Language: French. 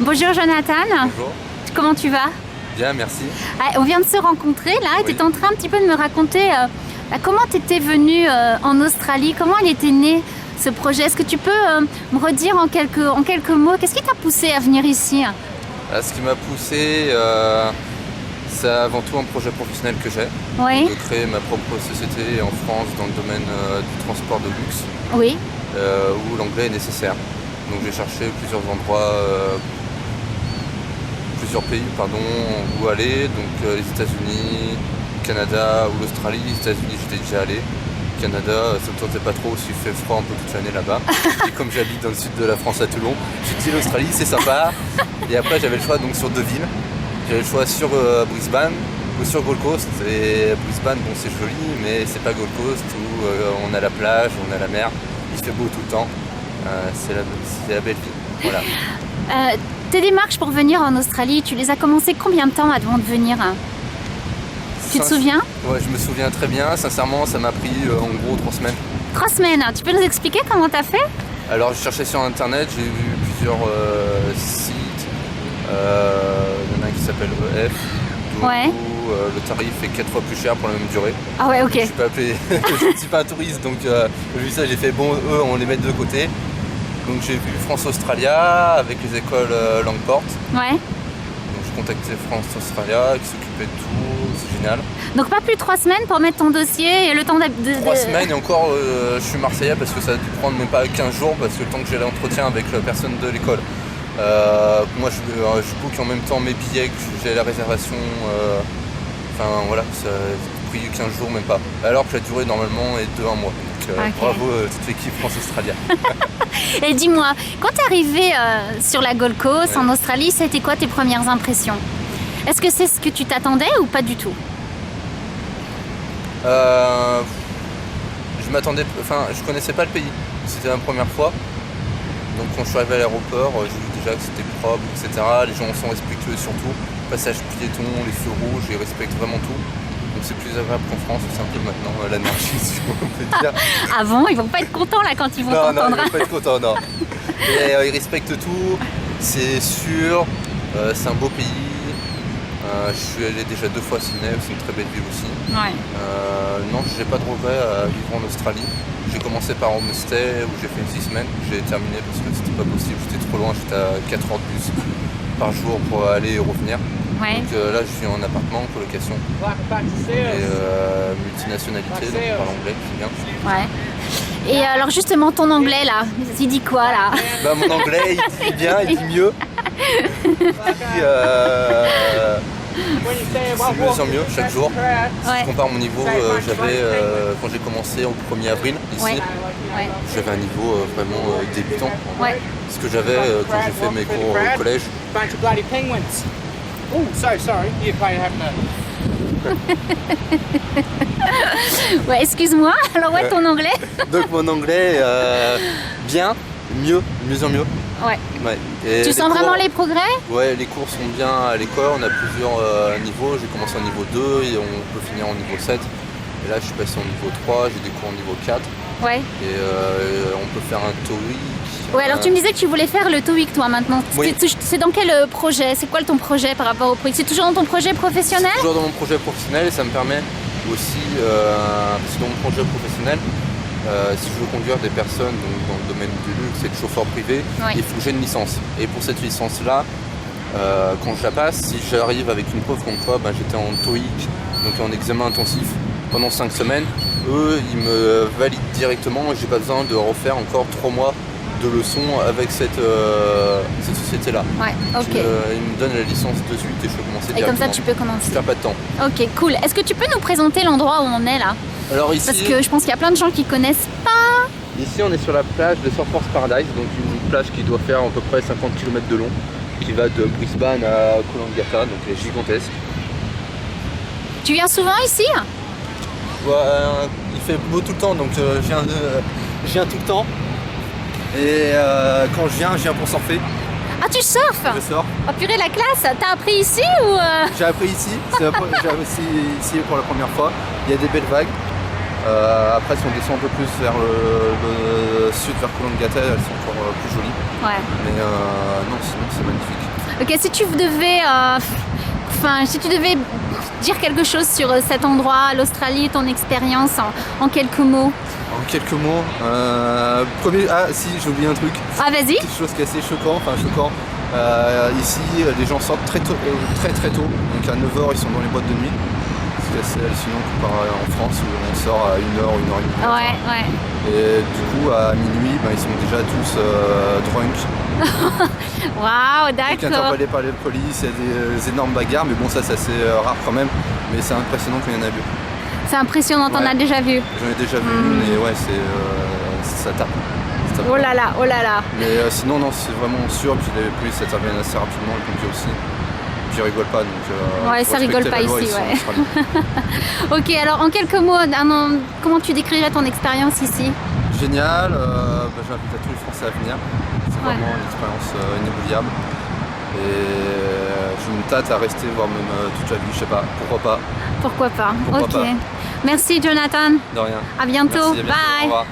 Bonjour Jonathan. Bonjour. Comment tu vas? Bien, merci. Ah, on vient de se rencontrer là et Oui. tu es en train un petit peu de me raconter comment tu étais venu en Australie, comment il était né ce projet. Est-ce que tu peux me redire en quelques mots, qu'est-ce qui t'a poussé à venir ici? Ce qui m'a poussé, c'est avant tout un projet professionnel que j'ai. Oui. De créer ma propre société en France dans le domaine du transport de luxe, Oui. où l'anglais est nécessaire. Donc j'ai cherché plusieurs endroits, plusieurs pays où aller. Donc les États-Unis, Canada ou l'Australie. Les États-Unis, j'étais déjà allé. Canada, ça me tentait pas trop, s'il fait froid un peu toute l'année là-bas. Et comme j'habite dans le sud de la France à Toulon, j'ai dit l'Australie c'est sympa. Et après j'avais le choix donc sur 2 villes. J'avais le choix sur Brisbane ou sur Gold Coast. Et Brisbane, bon c'est joli, mais c'est pas Gold Coast où on a la plage, on a la mer, il fait beau tout le temps. C'est la belle vie. Voilà. Tes démarches pour venir en Australie, tu les as commencées combien de temps avant de venir? Tu te souviens? Ouais, je me souviens très bien. Sincèrement, ça m'a pris en gros 3 semaines. 3 semaines. Tu peux nous expliquer comment tu as fait? Alors, je cherchais sur internet, j'ai vu plusieurs sites. Il y en a un qui s'appelle EF. Ouais. Le tarif est 4 fois plus cher pour la même durée. Ah ouais, ok. Je suis pas appelé, je ne suis pas un touriste, donc j'ai vu ça, j'ai fait bon, eux, on les met de côté. Donc j'ai vu France-Australia avec les écoles Langport. Ouais. Donc je contactais France-Australia qui s'occupait de tout, c'est génial. Donc pas plus de 3 semaines pour mettre ton dossier et le temps 3 semaines et encore je suis marseillais parce que ça a dû prendre même pas 15 jours parce que le temps que j'ai l'entretien avec la personne de l'école. Moi je book en même temps mes billets, que j'ai la réservation, enfin voilà, ça a pris 15 jours même pas. Alors que la durée normalement est de 1 mois. Donc Ok. bravo toute l'équipe France-Australia. Et dis-moi, quand tu es arrivé sur la Gold Coast, en Australie, c'était quoi tes premières impressions? Est-ce que c'est ce que tu t'attendais ou pas du tout? Je m'attendais, enfin je connaissais pas le pays, c'était ma première fois. Donc quand je suis arrivé à l'aéroport, j'ai vu déjà que c'était propre, etc. Les gens sont respectueux surtout. Passage piéton, les feux rouges, ils respectent vraiment tout. Donc c'est plus agréable qu'en France, c'est un peu maintenant l'anarchie, si on peut dire. Avant, ils vont pas être contents là quand ils vont Non, t'entendre. ils vont pas être contents, non. Et, ils respectent tout, c'est sûr, c'est un beau pays. Je suis allé déjà 2 fois à Sydney, c'est une très belle ville aussi. Ouais. Non, j'ai pas de regret à vivre en Australie. J'ai commencé par Homestay où j'ai fait 6 semaines. J'ai terminé parce que c'était pas possible, j'étais trop loin, j'étais à 4 heures de bus par jour pour aller et revenir. Ouais. Donc là je suis en appartement, en colocation. Et multinationalité, donc je parle anglais, c'est bien. Ouais. Et alors justement ton anglais là, il dit quoi là? Bah mon anglais il dit bien, il dit mieux. C'est mieux en mieux chaque jour. Si Ouais. je compare mon niveau, j'avais quand j'ai commencé au 1er avril ici, Ouais. Ouais. j'avais un niveau vraiment débutant. Ouais. Ce que j'avais quand j'ai fait mes cours au collège. Bunch of bloody penguins. Oh, so sorry. You probably having a. Ouais, excuse-moi. Alors ouais, ton anglais? Donc mon anglais, bien, mieux en mieux. Ouais. Ouais. Et Tu les sens cours- vraiment les progrès? Ouais, les cours sont bien à l'école, on a plusieurs niveaux. J'ai commencé au niveau 2 et on peut finir au niveau 7. Et là je suis passé au niveau 3, j'ai des cours au niveau 4. Ouais. Et on peut faire un TOEIC. Ouais, alors tu me disais que tu voulais faire le TOEIC toi maintenant. Oui. C'est dans quel projet? C'est quoi ton projet par rapport au TOEIC? C'est toujours dans ton projet professionnel? C'est toujours dans mon projet professionnel et ça me permet aussi, parce que dans mon projet professionnel, si je veux conduire des personnes donc, dans le domaine du luxe et de chauffeur privé, Ouais. il faut que j'ai une licence. Et pour cette licence-là, quand je la passe, si j'arrive avec une preuve comme quoi j'étais en TOEIC, donc en examen intensif, pendant 5 semaines, eux, ils me valident directement et j'ai pas besoin de refaire encore 3 mois de leçons avec cette société-là. Ouais, ok. Ils me donnent la licence de suite et je peux commencer Et directement. comme ça tu peux commencer. Je perds pas de temps. Ok, cool. Est-ce que tu peux nous présenter l'endroit où on est là? Alors ici, Parce que je pense qu'il y a plein de gens qui connaissent pas. ici, on est sur la plage de Surfers Paradise, donc une plage qui doit faire à peu près 50 km de long, qui va de Brisbane à Coolangatta, donc elle est gigantesque. Tu viens souvent ici? Il fait beau tout le temps, donc je viens tout le temps. Et quand je viens pour surfer. Ah, tu surfes? Je sors. Oh purée, la classe. T'as appris ici ou J'ai appris ici, j'ai appris ici pour la première fois. Il y a des belles vagues. Après, si on descend un peu plus vers le sud, vers Coolangatta, elles sont encore plus jolies. Ouais. Mais non, sinon c'est magnifique. Ok, si tu devais, si tu devais dire quelque chose sur cet endroit, l'Australie, ton expérience en quelques mots. En quelques mots, si j'ai oublié un truc. Ah, vas-y. Quelque chose qui est assez choquant. Ici, les gens sortent très tôt, très tôt. Donc à 9h, ils sont dans les boîtes de nuit. C'est assez hallucinant comparé en France où on sort à 1h, 1h30. Ouais, ouais. Et du coup, à minuit, ils sont déjà tous drunk. Waouh, Donc d'accord. interpellés par les polices, il y a des énormes bagarres, mais bon, ça c'est assez rare quand même. Mais c'est impressionnant qu'il y en a vu. C'est impressionnant, t'en Ouais. as déjà vu. J'en ai déjà vu une et ouais, ça tape. Ça tape. Oh là là, oh là là. Mais sinon, non, c'est vraiment sûr. Puis les polices interviennent assez rapidement, les pompiers aussi. Puis ils rigolent pas. Donc, Ouais, faut ça rigole respecter pas la loi ici, en ouais. Australie. Ok, alors en quelques mots, comment tu décrirais ton expérience ici? Génial, j'invite à tous les Français à venir. C'est Ouais. vraiment une expérience inoubliable. Et je me tâte à rester, voire même toute la vie, je sais pas, pourquoi pas. Pourquoi pas? Pourquoi Ok. pas. Merci Jonathan. De rien. À bientôt. Merci, à bientôt. Au Bye. revoir.